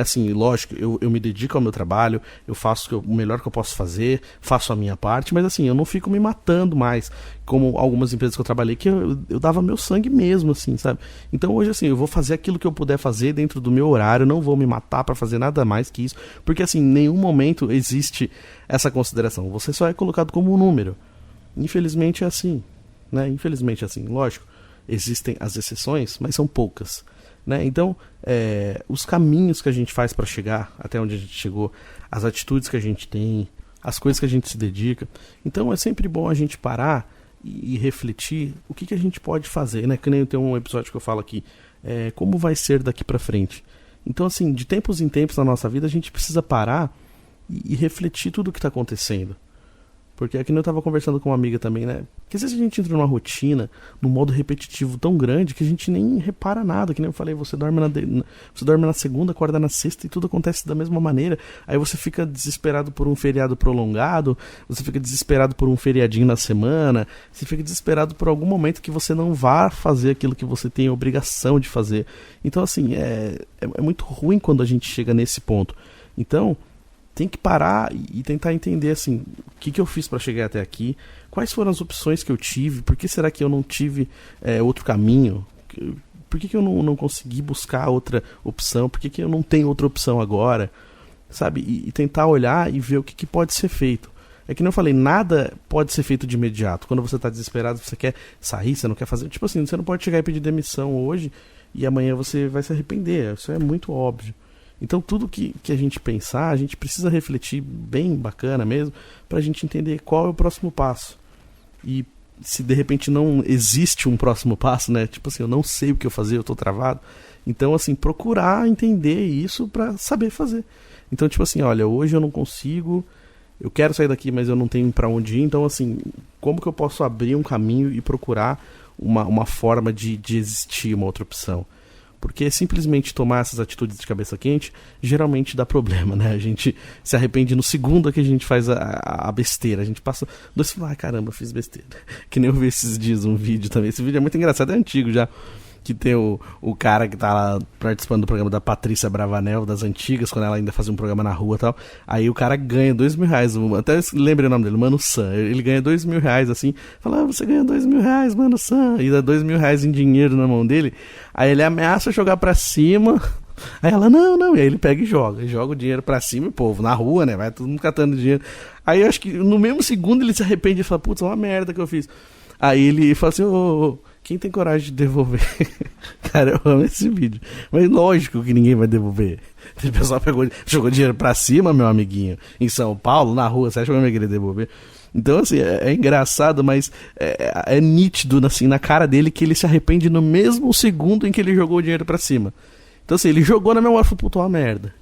Assim, lógico, eu me dedico ao meu trabalho, eu faço o melhor que eu posso fazer, faço a minha parte, mas assim, eu não fico me matando mais, como algumas empresas que eu trabalhei, que eu dava meu sangue mesmo, assim, sabe? Então hoje, assim, eu vou fazer aquilo que eu puder fazer dentro do meu horário, não vou me matar pra fazer nada mais que isso, porque assim, em nenhum momento existe essa consideração, você só é colocado como um número. Infelizmente é assim, né? Infelizmente é assim, lógico, existem as exceções, mas são poucas. Né? Então, os caminhos que a gente faz para chegar até onde a gente chegou, as atitudes que a gente tem, as coisas que a gente se dedica. Então, é sempre bom a gente parar e refletir o que a gente pode fazer. Né? Que nem tem um episódio que eu falo aqui, como vai ser daqui para frente. Então, assim, de tempos em tempos na nossa vida, a gente precisa parar e refletir tudo o que está acontecendo. Porque aqui eu tava conversando com uma amiga também, né? Que às vezes a gente entra numa rotina, num modo repetitivo tão grande que a gente nem repara nada. Que nem eu falei, você dorme na segunda, acorda na sexta e tudo acontece da mesma maneira. Aí você fica desesperado por um feriado prolongado, você fica desesperado por um feriadinho na semana, você fica desesperado por algum momento que você não vá fazer aquilo que você tem a obrigação de fazer. Então, assim, é muito ruim quando a gente chega nesse ponto. Então, tem que parar e tentar entender assim, o que eu fiz para chegar até aqui, quais foram as opções que eu tive, por que será que eu não tive outro caminho, por que eu não consegui buscar outra opção, por que eu não tenho outra opção agora, sabe, e tentar olhar e ver o que pode ser feito. É que nem eu falei, nada pode ser feito de imediato. Quando você tá desesperado, você quer sair, você não quer fazer, tipo assim, você não pode chegar e pedir demissão hoje e amanhã você vai se arrepender, isso é muito óbvio. Então tudo que a gente pensar, a gente precisa refletir bem bacana mesmo, pra gente entender qual é o próximo passo. E se de repente não existe um próximo passo, né? Tipo assim, eu não sei o que eu fazer, eu tô travado. Então, assim, procurar entender isso pra saber fazer. Então, tipo assim, olha, hoje eu não consigo, eu quero sair daqui, mas eu não tenho pra onde ir. Então, assim, como que eu posso abrir um caminho e procurar uma forma de existir uma outra opção? Porque simplesmente tomar essas atitudes de cabeça quente geralmente dá problema, né? A gente se arrepende no segundo que a gente faz a besteira. A gente passa 2 segundos e fala, ai caramba, fiz besteira. Que nem eu vi esses dias um vídeo também. Esse vídeo é muito engraçado, é antigo já. Que tem o cara que tá lá participando do programa da Patrícia Bravanel, das antigas, quando ela ainda fazia um programa na rua e tal. Aí o cara ganha R$2.000, até lembrei o nome dele, Mano Sam. Ele ganha R$2.000 assim, fala, você ganha R$2.000, Mano Sam. E dá R$2.000 em dinheiro na mão dele. Aí ele ameaça jogar pra cima. Aí ela, não. E aí ele pega e joga o dinheiro pra cima e, povo, na rua, né? Vai todo mundo catando dinheiro. Aí eu acho que no mesmo segundo ele se arrepende e fala, putz, é uma merda que eu fiz. Aí ele fala assim, quem tem coragem de devolver? Cara, eu amo esse vídeo. Mas lógico que ninguém vai devolver. O pessoal jogou dinheiro pra cima, meu amiguinho. Em São Paulo, na rua, você acha que eu ia querer devolver? Então, assim, é engraçado, mas é nítido, assim, na cara dele que ele se arrepende no mesmo segundo em que ele jogou o dinheiro pra cima. Então, assim, ele jogou na memória e falou, puta, uma merda.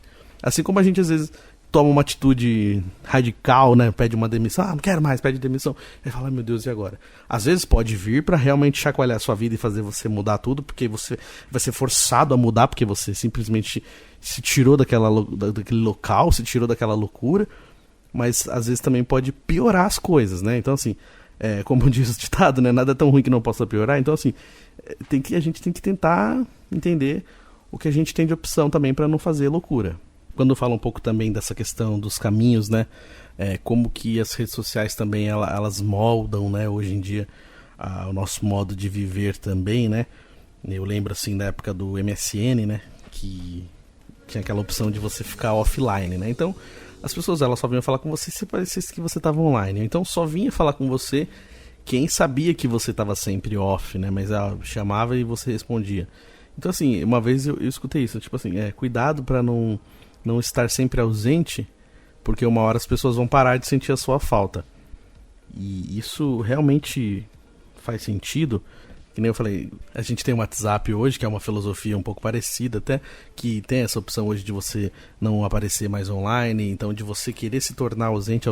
Assim como a gente, às vezes, toma uma atitude radical, né? Pede uma demissão, não quero mais, pede demissão. Aí fala, meu Deus, e agora? Às vezes pode vir pra realmente chacoalhar a sua vida e fazer você mudar tudo, porque você vai ser forçado a mudar, porque você simplesmente se tirou daquele local, se tirou daquela loucura, mas às vezes também pode piorar as coisas, né? Então, assim, como diz o ditado, né? Nada é tão ruim que não possa piorar. Então, assim, a gente tem que tentar entender o que a gente tem de opção também pra não fazer loucura. Quando eu falo um pouco também dessa questão dos caminhos, né? Como que as redes sociais também elas moldam, né? Hoje em dia o nosso modo de viver também, né? Eu lembro assim da época do MSN, né? Que tinha aquela opção de você ficar offline, né? Então as pessoas elas só vinham falar com você se parecesse que você estava online. Então só vinha falar com você quem sabia que você estava sempre off, né? Mas ela chamava e você respondia. Então assim, uma vez eu escutei isso, tipo assim, cuidado para não estar sempre ausente, porque uma hora as pessoas vão parar de sentir a sua falta. E isso realmente faz sentido. Que nem eu falei, a gente tem o WhatsApp hoje, que é uma filosofia um pouco parecida até, que tem essa opção hoje de você não aparecer mais online, então de você querer se tornar ausente,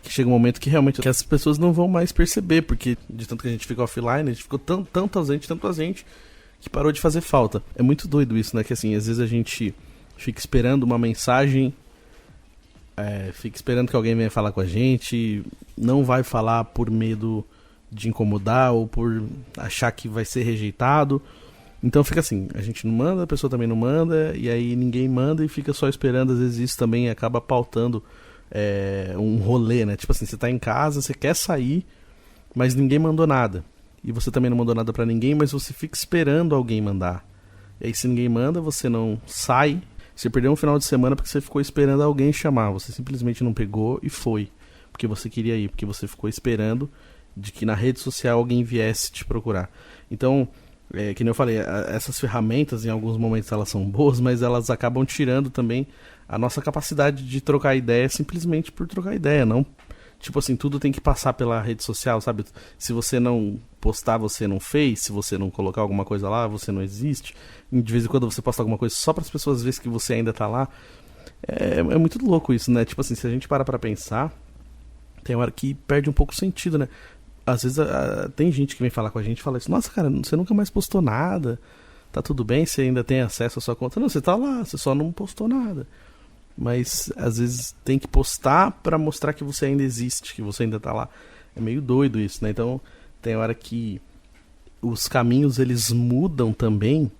que chega um momento que realmente que as pessoas não vão mais perceber, porque de tanto que a gente fica offline, a gente ficou tanto ausente, que parou de fazer falta. É muito doido isso, né? Que assim, às vezes a gente fica esperando uma mensagem, fica esperando que alguém venha falar com a gente, não vai falar por medo de incomodar ou por achar que vai ser rejeitado. Então fica assim, a gente não manda, a pessoa também não manda, e aí ninguém manda e fica só esperando. Às vezes isso também acaba pautando um rolê, né? Tipo assim, você tá em casa, você quer sair, mas ninguém mandou nada. E você também não mandou nada pra ninguém, mas você fica esperando alguém mandar. E aí se ninguém manda, você não sai. Você perdeu um final de semana porque você ficou esperando alguém chamar. Você simplesmente não pegou e foi. Porque você queria ir, porque você ficou esperando de que na rede social alguém viesse te procurar. Então, que nem eu falei, essas ferramentas em alguns momentos elas são boas, mas elas acabam tirando também a nossa capacidade de trocar ideia simplesmente por trocar ideia. Não, tipo assim, tudo tem que passar pela rede social, sabe? Se você não postar, você não fez. Se você não colocar alguma coisa lá, você não existe. De vez em quando você posta alguma coisa só para as pessoas verem que você ainda tá lá. É muito louco isso, né? Tipo assim, se a gente para pra pensar, tem hora que perde um pouco o sentido, né? Às vezes tem gente que vem falar com a gente e fala assim, nossa, cara, você nunca mais postou nada, tá tudo bem, você ainda tem acesso à sua conta. Não, você tá lá, você só não postou nada. Mas às vezes tem que postar pra mostrar que você ainda existe, que você ainda tá lá. É meio doido isso, né? Então tem hora que os caminhos eles mudam também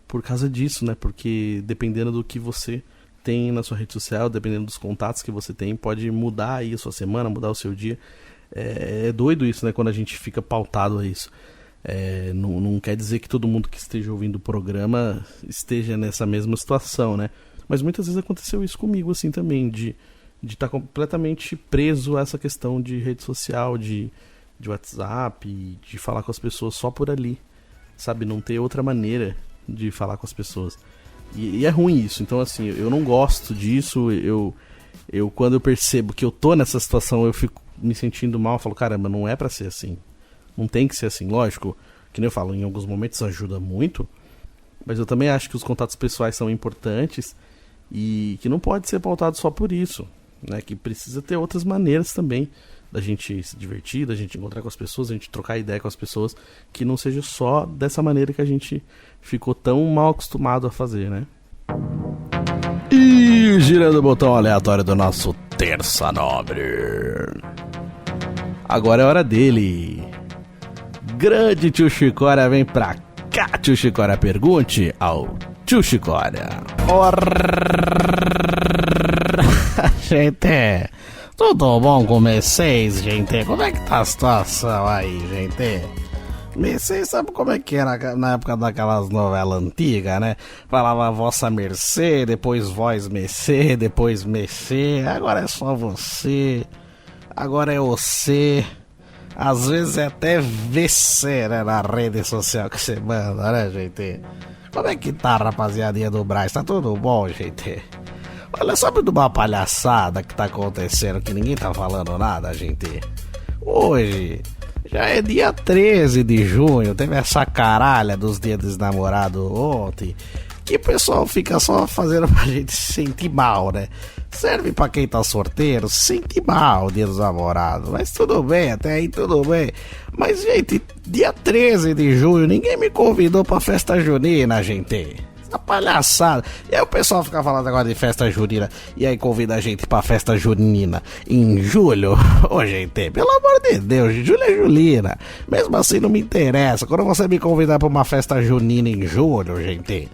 por causa disso, né? Porque dependendo do que você tem na sua rede social, dependendo dos contatos que você tem, pode mudar aí a sua semana, mudar o seu dia. É doido isso, né? Quando a gente fica pautado a isso. Não quer dizer que todo mundo que esteja ouvindo o programa esteja nessa mesma situação, né? Mas muitas vezes aconteceu isso comigo, assim, também, de estar completamente preso a essa questão de rede social, de WhatsApp, de falar com as pessoas só por ali, sabe? Não ter outra maneira de falar com as pessoas. E é ruim isso. Então, assim, eu não gosto disso. Eu quando eu percebo que eu tô nessa situação, eu fico me sentindo mal, eu falo, caramba, não é pra ser assim. Não tem que ser assim, lógico, que nem eu falo, em alguns momentos ajuda muito, mas eu também acho que os contatos pessoais são importantes e que não pode ser pautado só por isso, né? Que precisa ter outras maneiras também da gente se divertir, da gente encontrar com as pessoas, da gente trocar ideia com as pessoas, que não seja só dessa maneira que a gente ficou tão mal acostumado a fazer, né? E girando o botão aleatório do nosso Terça Nobre. Agora é hora dele. Grande Tio Chicória, vem pra cá, Tio Chicória, pergunte ao Tio Chicória. Gente, tudo bom com vocês, gente? Como é que tá a situação aí, gente? Vocês sabem como é que era na época daquelas novelas antigas, né? Falava vossa mercê, depois vós mercê, depois mercê, agora é só você, agora é você. Às vezes é até VC, né, na rede social que você manda, né, gente? Como é que tá, rapaziadinha do Brás? Tá tudo bom, gente? Olha, sabe de uma palhaçada que tá acontecendo que ninguém tá falando nada, gente? Hoje já é dia 13 de junho, teve essa caralha dos dias dos namorados ontem, que o pessoal fica só fazendo pra gente se sentir mal, né? Serve pra quem tá sorteiro, se sente mal o dia dos namorados, mas tudo bem, até aí tudo bem. Mas, gente, dia 13 de junho, ninguém me convidou pra festa junina, gente. Essa palhaçada. E aí o pessoal fica falando agora de festa junina, e aí convida a gente pra festa junina em julho. Ô, gente, pelo amor de Deus, julho é julina. Mesmo assim não me interessa. Quando você me convidar pra uma festa junina em julho, gente,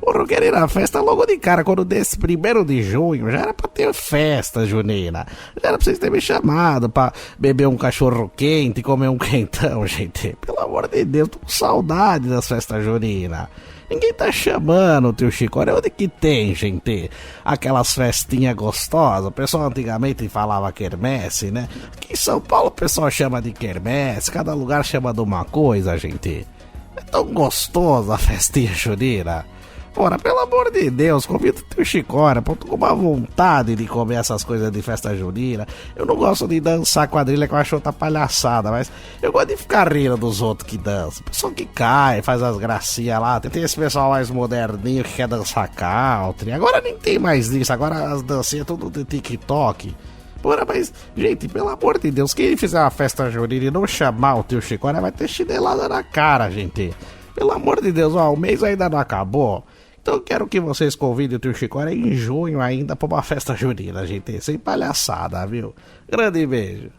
eu quero ir na festa logo de cara, quando desse 1º de junho, já era pra ter festa junina. Já era pra vocês terem me chamado pra beber um cachorro quente e comer um quentão, gente. Pelo amor de Deus, tô com saudade das festas juninas. Ninguém tá chamando o Tio Chico. Olha onde que tem, gente, aquelas festinhas gostosas. O pessoal antigamente falava quermesse, né? Aqui em São Paulo o pessoal chama de quermesse. Cada lugar chama de uma coisa, gente. É tão gostosa a festinha junina. Ora, pelo amor de Deus, convida o Tio Chicória, pô, tô com uma vontade de comer essas coisas de festa junina. Eu não gosto de dançar quadrilha, que eu acho outra palhaçada, mas eu gosto de ficar rindo dos outros que dançam. Pessoal que cai, faz as gracinhas lá. Tem esse pessoal mais moderninho que quer dançar country. Agora nem tem mais isso, agora as dancinhas tudo de TikTok. Porra, mas, gente, pelo amor de Deus, quem fizer uma festa junina e não chamar o Tio Chicória vai ter chinelada na cara, gente. Pelo amor de Deus, ó, o mês ainda não acabou. Então eu quero que vocês convidem o Tio Chicória em junho ainda pra uma festa junina, gente. Sem palhaçada, viu? Grande beijo.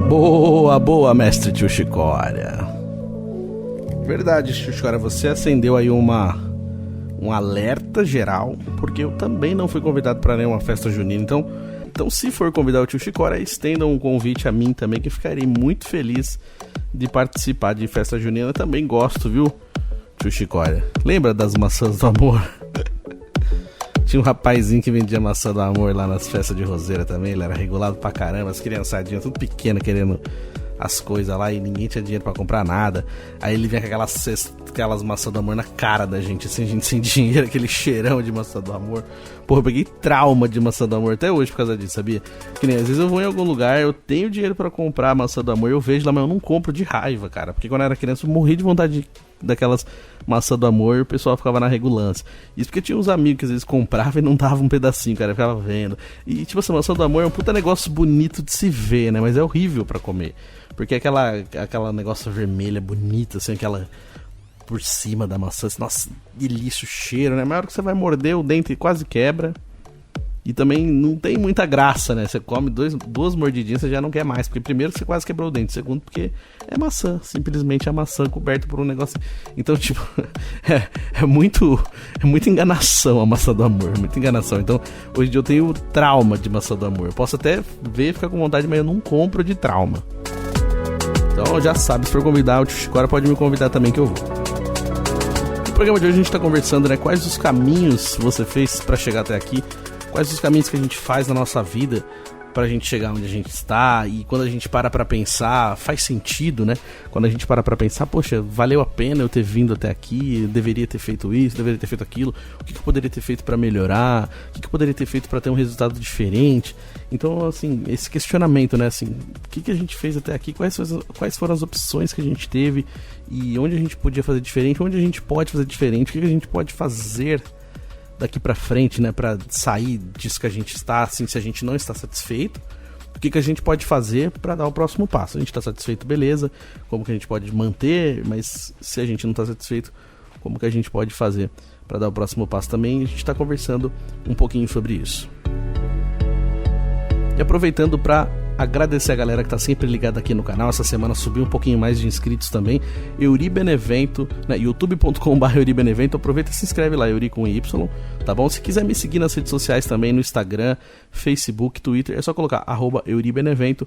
Boa, boa, mestre Tio Chicória. Verdade, Tio Chicória, você acendeu aí um alerta geral, porque eu também não fui convidado para nenhuma festa junina. Então, se for convidar o Tio Chicória, estendam um convite a mim também, que eu ficarei muito feliz de participar de festa junina. Eu também gosto, viu, Tio Chicória? Lembra das maçãs do amor? Tinha um rapazinho que vendia maçã do amor lá nas festas de Roseira também. Ele era regulado pra caramba, as criançadinhas tudo pequena querendo as coisas lá e ninguém tinha dinheiro pra comprar nada. Aí ele vinha com aquelas maçãs do amor na cara da gente, assim, a gente sem dinheiro, aquele cheirão de maçã do amor. Porra, eu peguei trauma de maçã do amor até hoje por causa disso, sabia? Que nem às vezes eu vou em algum lugar, eu tenho dinheiro pra comprar a maçã do amor, eu vejo lá, mas eu não compro de raiva, cara. Porque quando eu era criança eu morri de vontade daquelas maçã do amor, o pessoal ficava na regulância. Isso porque tinha uns amigos que às vezes compravam e não davam um pedacinho, cara, eu ficava vendo. E tipo assim, maçã do amor é um puta negócio bonito de se ver, né? Mas é horrível pra comer. Porque aquela negócio vermelha, bonita, assim, aquela por cima da maçã, assim, nossa, delícia o cheiro, né? Mas na hora que você vai morder, o dente quase quebra. E também não tem muita graça, né? Você come duas mordidinhas, você já não quer mais. Porque primeiro você quase quebrou o dente. Segundo, porque é maçã. Simplesmente a maçã coberta por um negócio. Então, tipo, é muita enganação a maçã do amor. Muita enganação. Então, hoje em dia eu tenho trauma de maçã do amor. Eu posso até ver, ficar com vontade, mas eu não compro de trauma. Então, já sabe, se for convidar o Tio Chicória, pode me convidar também que eu vou. No programa de hoje a gente tá conversando, né? Quais os caminhos você fez pra chegar até aqui? Quais os caminhos que a gente faz na nossa vida pra gente chegar onde a gente está, e quando a gente para pra pensar, faz sentido, né? Quando a gente para pra pensar, poxa, valeu a pena eu ter vindo até aqui, eu deveria ter feito isso, deveria ter feito aquilo, o que eu poderia ter feito pra melhorar, o que eu poderia ter feito pra ter um resultado diferente. Então, assim, esse questionamento, né, assim, o que a gente fez até aqui, quais foram as opções que a gente teve, e onde a gente podia fazer diferente, onde a gente pode fazer diferente, o que a gente pode fazer daqui pra frente, né, pra sair disso que a gente está, assim, se a gente não está satisfeito, o que a gente pode fazer pra dar o próximo passo. A gente tá satisfeito, beleza, como que a gente pode manter, mas se a gente não tá satisfeito, como que a gente pode fazer pra dar o próximo passo também. A gente tá conversando um pouquinho sobre isso. E aproveitando para agradecer a galera que tá sempre ligada aqui no canal. Essa semana subiu um pouquinho mais de inscritos também. Euri Benevento, né? youtube.com/Euri Benevento. Aproveita e se inscreve lá, Euri com Y, tá bom? Se quiser me seguir nas redes sociais também, no Instagram, Facebook, Twitter, é só colocar @Euri Benevento.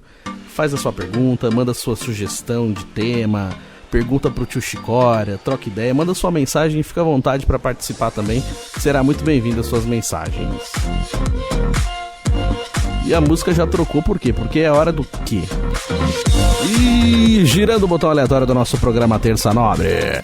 Faz a sua pergunta, manda a sua sugestão de tema, pergunta pro tio Chicória, troca ideia, manda sua mensagem e fica à vontade para participar também. Será muito bem-vindo as suas mensagens. E a música já trocou, por quê? Porque é hora do quê? E girando o botão aleatório do nosso programa Terça Nobre.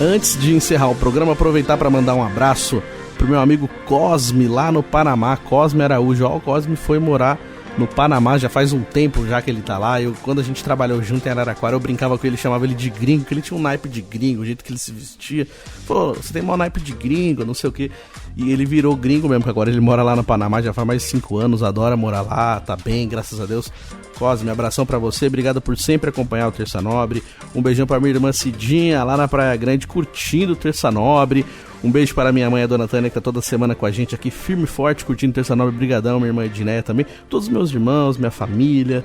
Antes de encerrar o programa, aproveitar para mandar um abraço pro meu amigo Cosme lá no Panamá, Cosme Araújo. Ó, o Cosme foi morar no Panamá, já faz um tempo já que ele tá lá. Quando a gente trabalhou junto em Araraquara, eu brincava com ele, chamava ele de gringo, que ele tinha um naipe de gringo, o jeito que ele se vestia. Pô, você tem maior naipe de gringo, não sei o que. E ele virou gringo mesmo, que agora ele mora lá no Panamá, já faz mais de 5 anos, adora morar lá, tá bem, graças a Deus. Cosme, abração pra você, obrigado por sempre acompanhar o Terça Nobre. Um beijão pra minha irmã Cidinha, lá na Praia Grande, curtindo o Terça Nobre. Um beijo para minha mãe, a dona Tânia, que tá toda semana com a gente aqui, firme e forte, curtindo Terça Nobre. Brigadão, minha irmã Edneia também, todos os meus irmãos, minha família,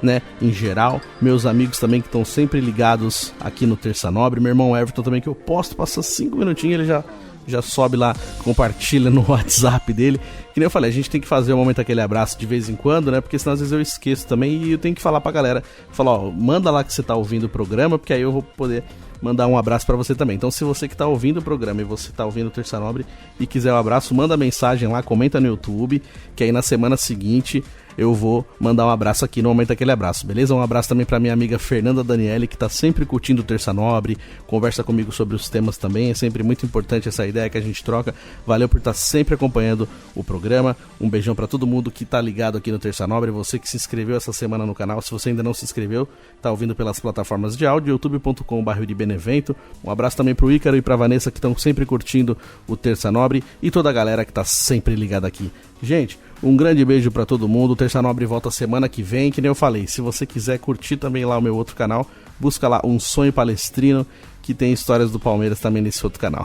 né, em geral, meus amigos também que estão sempre ligados aqui no Terça Nobre, meu irmão Everton também, que eu posto, passa 5 minutinhos, ele já sobe lá, compartilha no WhatsApp dele. Que nem eu falei, a gente tem que fazer um momento aquele abraço de vez em quando, né? Porque senão às vezes eu esqueço também e eu tenho que falar pra galera. Falar, ó, manda lá que você tá ouvindo o programa, porque aí eu vou poder mandar um abraço pra você também. Então se você que tá ouvindo o programa e você tá ouvindo o Terça Nobre e quiser um abraço, manda mensagem lá, comenta no YouTube, que aí na semana seguinte eu vou mandar um abraço aqui no momento aquele abraço, beleza? Um abraço também pra minha amiga Fernanda Daniele, que tá sempre curtindo o Terça Nobre, conversa comigo sobre os temas também, é sempre muito importante essa ideia que a gente troca. Valeu por estar sempre acompanhando o programa, um beijão pra todo mundo que tá ligado aqui no Terça Nobre, você que se inscreveu essa semana no canal, se você ainda não se inscreveu, tá ouvindo pelas plataformas de áudio, youtube.com/Euri Benevento. Um abraço também pro Ícaro e pra Vanessa, que estão sempre curtindo o Terça Nobre, e toda a galera que tá sempre ligada aqui. Gente, um grande beijo pra todo mundo. O Terça Nobre volta semana que vem, que nem eu falei. Se você quiser curtir também lá o meu outro canal, busca lá Um Sonho Palestrino, que tem histórias do Palmeiras também nesse outro canal.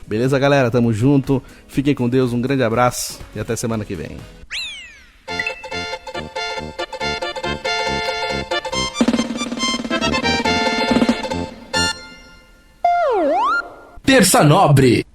Beleza, galera? Tamo junto. Fiquem com Deus, um grande abraço e até semana que vem. Terça Nobre.